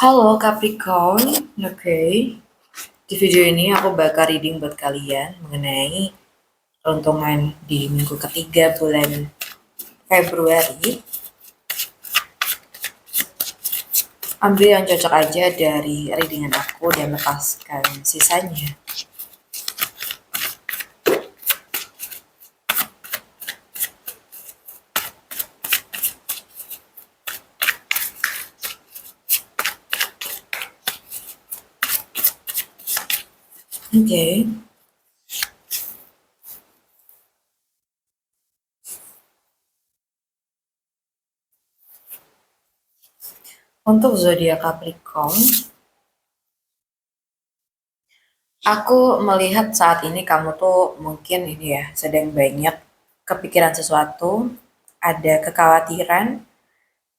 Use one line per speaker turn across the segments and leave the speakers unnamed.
Halo Capricorn, oke. Di video ini aku bakal reading buat kalian mengenai peruntungan di minggu ketiga bulan Februari. Ambil yang cocok aja dari readingan aku dan lepaskan sisanya. Oke. Untuk zodiak Capricorn, aku melihat saat ini kamu tuh mungkin ini ya sedang banyak kepikiran sesuatu, ada kekhawatiran,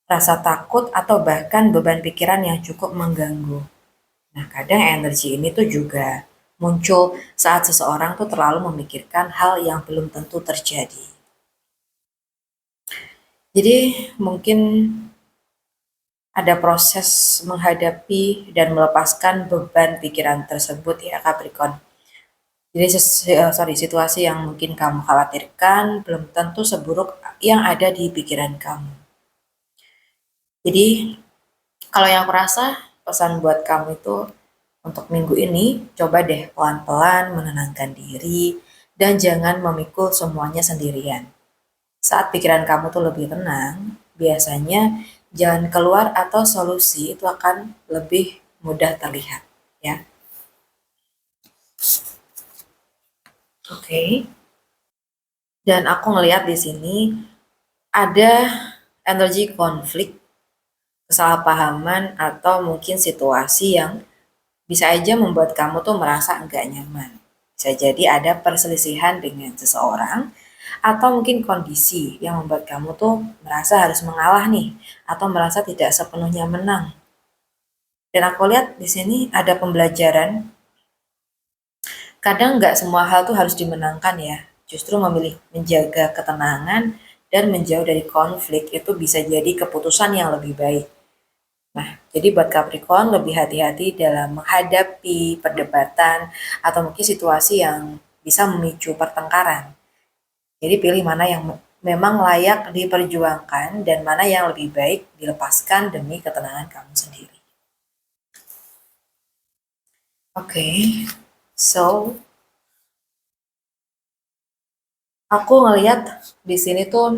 rasa takut atau bahkan beban pikiran yang cukup mengganggu. Nah, kadang energi ini tuh juga muncul saat seseorang tuh terlalu memikirkan hal yang belum tentu terjadi. Jadi mungkin ada proses menghadapi dan melepaskan beban pikiran tersebut ya Capricorn. Jadi situasi yang mungkin kamu khawatirkan belum tentu seburuk yang ada di pikiran kamu. Jadi kalau yang aku rasa pesan buat kamu itu untuk minggu ini coba deh pelan-pelan menenangkan diri dan jangan memikul semuanya sendirian. Saat pikiran kamu tuh lebih tenang, biasanya jalan keluar atau solusi itu akan lebih mudah terlihat, ya. Oke. Dan aku ngelihat di sini ada energi konflik, kesalahpahaman atau mungkin situasi yang bisa aja membuat kamu tuh merasa enggak nyaman. Bisa jadi ada perselisihan dengan seseorang atau mungkin kondisi yang membuat kamu tuh merasa harus mengalah nih atau merasa tidak sepenuhnya menang. Dan aku lihat di sini ada pembelajaran. Kadang nggak semua hal tuh harus dimenangkan ya. Justru memilih menjaga ketenangan dan menjauh dari konflik itu bisa jadi keputusan yang lebih baik. Nah, jadi buat Capricorn lebih hati-hati dalam menghadapi perdebatan atau mungkin situasi yang bisa memicu pertengkaran. Jadi pilih mana yang memang layak diperjuangkan dan mana yang lebih baik dilepaskan demi ketenangan kamu sendiri. Oke, so aku ngelihat di sini tuh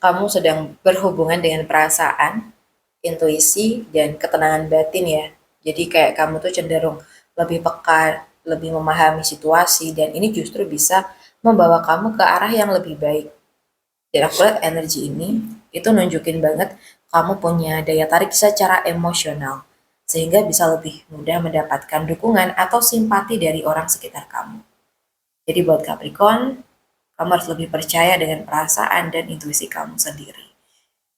kamu sedang berhubungan dengan perasaan, intuisi, dan ketenangan batin ya. Jadi kayak kamu tuh cenderung lebih peka, lebih memahami situasi, dan ini justru bisa membawa kamu ke arah yang lebih baik. Dan aku lihat energi ini itu nunjukin banget kamu punya daya tarik secara emosional, sehingga bisa lebih mudah mendapatkan dukungan atau simpati dari orang sekitar kamu. Jadi buat Capricorn, kamu harus lebih percaya dengan perasaan dan intuisi kamu sendiri.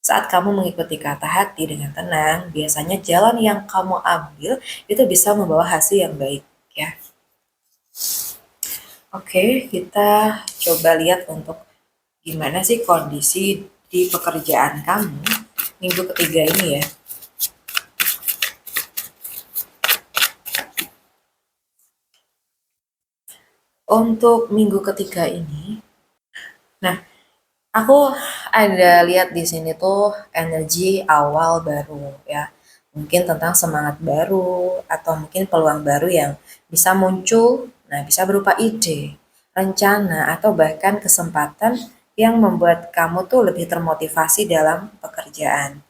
Saat kamu mengikuti kata hati dengan tenang, biasanya jalan yang kamu ambil itu bisa membawa hasil yang baik ya. Oke, kita coba lihat untuk gimana sih kondisi di pekerjaan kamu minggu ketiga ini ya. Untuk minggu ketiga ini, nah aku ada lihat di sini tuh energi awal baru ya. Mungkin tentang semangat baru atau mungkin peluang baru yang bisa muncul, nah bisa berupa ide, rencana atau bahkan kesempatan yang membuat kamu tuh lebih termotivasi dalam pekerjaan.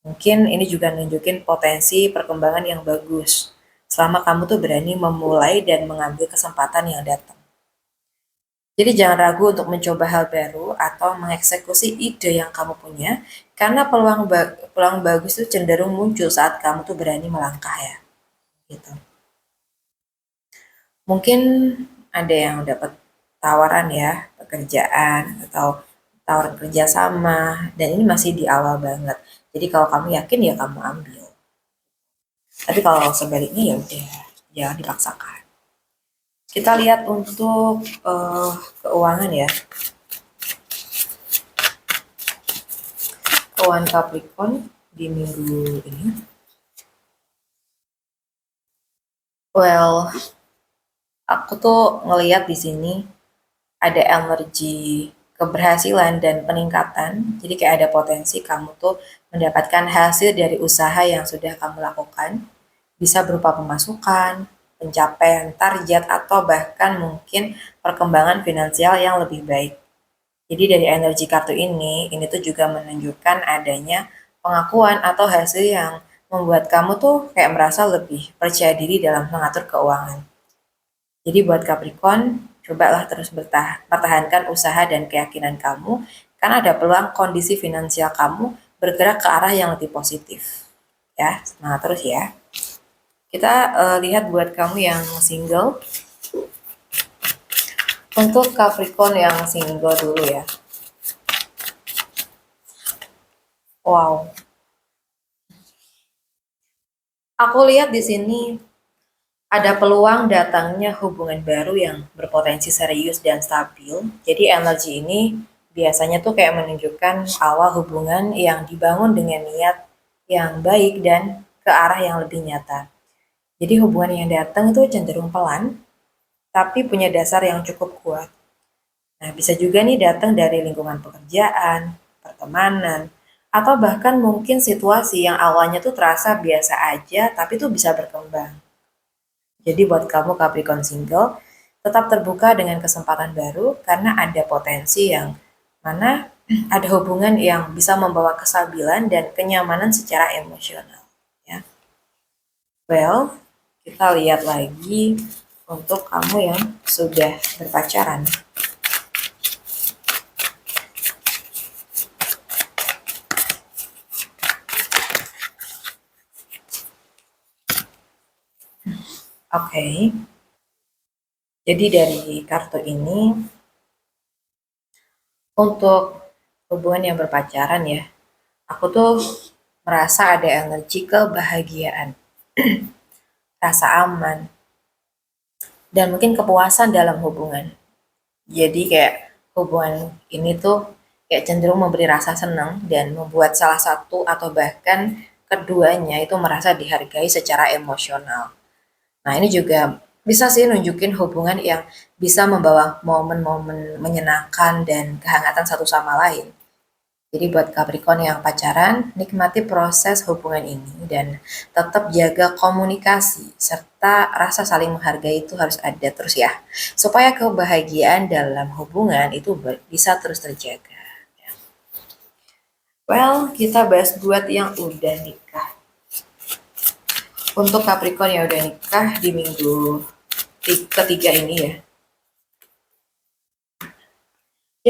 Mungkin ini juga nunjukin potensi perkembangan yang bagus. Selama kamu tuh berani memulai dan mengambil kesempatan yang datang. Jadi jangan ragu untuk mencoba hal baru atau mengeksekusi ide yang kamu punya, karena peluang bagus itu cenderung muncul saat kamu tuh berani melangkah ya. Gitu. Mungkin ada yang dapat tawaran ya, pekerjaan atau tawaran kerjasama, dan ini masih di awal banget. Jadi kalau kamu yakin ya kamu ambil. Tapi kalau sebaliknya ya udah, jangan dipaksakan. Kita lihat untuk keuangan ya. Keuangan Capricorn di minggu ini. Well, aku tuh ngeliat di sini ada energi keberhasilan dan peningkatan. Jadi kayak ada potensi kamu tuh mendapatkan hasil dari usaha yang sudah kamu lakukan. Bisa berupa pemasukan, pencapaian target, atau bahkan mungkin perkembangan finansial yang lebih baik. Jadi dari energi kartu ini tuh juga menunjukkan adanya pengakuan atau hasil yang membuat kamu tuh kayak merasa lebih percaya diri dalam mengatur keuangan. Jadi buat Capricorn, cobalah terus pertahankan usaha dan keyakinan kamu, karena ada peluang kondisi finansial kamu bergerak ke arah yang lebih positif. Ya, semangat terus ya. Kita lihat buat kamu yang single. Untuk Capricorn yang single dulu ya. Wow. Aku lihat di sini ada peluang datangnya hubungan baru yang berpotensi serius dan stabil. Jadi energi ini biasanya tuh kayak menunjukkan awal hubungan yang dibangun dengan niat yang baik dan ke arah yang lebih nyata. Jadi hubungan yang datang itu cenderung pelan, tapi punya dasar yang cukup kuat. Nah, bisa juga nih datang dari lingkungan pekerjaan, pertemanan, atau bahkan mungkin situasi yang awalnya tuh terasa biasa aja, tapi tuh bisa berkembang. Jadi buat kamu Capricorn single, tetap terbuka dengan kesempatan baru karena ada potensi yang mana ada hubungan yang bisa membawa kestabilan dan kenyamanan secara emosional. Ya. Well, kita lihat lagi untuk kamu yang sudah berpacaran. Oke. Jadi dari kartu ini untuk hubungan yang berpacaran ya, aku tuh merasa ada energi kebahagiaan, rasa aman, dan mungkin kepuasan dalam hubungan. Jadi kayak hubungan ini tuh kayak cenderung memberi rasa senang dan membuat salah satu atau bahkan keduanya itu merasa dihargai secara emosional. Nah, ini juga bisa sih nunjukin hubungan yang bisa membawa momen-momen menyenangkan dan kehangatan satu sama lain. Jadi buat Capricorn yang pacaran, nikmati proses hubungan ini dan tetap jaga komunikasi serta rasa saling menghargai itu harus ada terus ya. Supaya kebahagiaan dalam hubungan itu bisa terus terjaga. Well, kita bahas buat yang udah nikah. Untuk Capricorn yang udah nikah di minggu ketiga ini ya.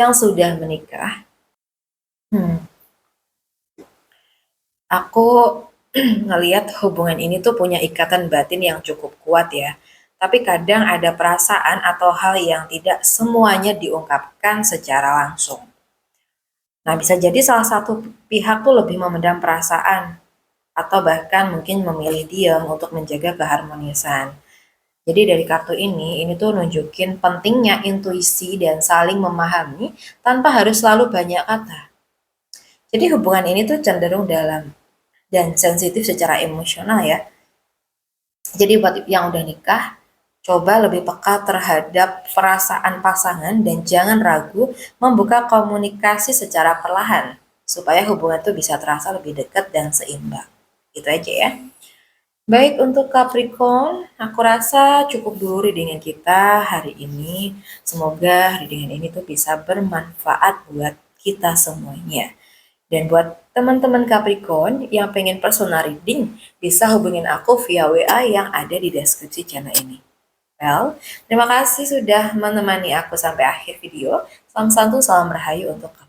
Yang sudah menikah, aku ngelihat hubungan ini tuh punya ikatan batin yang cukup kuat ya. Tapi kadang ada perasaan atau hal yang tidak semuanya diungkapkan secara langsung. Nah, bisa jadi salah satu pihak tuh lebih memendam perasaan atau bahkan mungkin memilih diam untuk menjaga keharmonisan. Jadi dari kartu ini tuh nunjukin pentingnya intuisi dan saling memahami tanpa harus selalu banyak kata. Jadi hubungan ini tuh cenderung dalam dan sensitif secara emosional ya. Jadi buat yang udah nikah, coba lebih peka terhadap perasaan pasangan dan jangan ragu membuka komunikasi secara perlahan supaya hubungan itu bisa terasa lebih dekat dan seimbang. Gitu aja ya. Baik untuk Capricorn, aku rasa cukup dulu readingan kita hari ini. Semoga readingan ini tuh bisa bermanfaat buat kita semuanya. Dan buat teman-teman Capricorn yang pengen personal reading, bisa hubungin aku via WA yang ada di deskripsi channel ini. Well, terima kasih sudah menemani aku sampai akhir video. Salam santu, salam rahayu untuk kamu.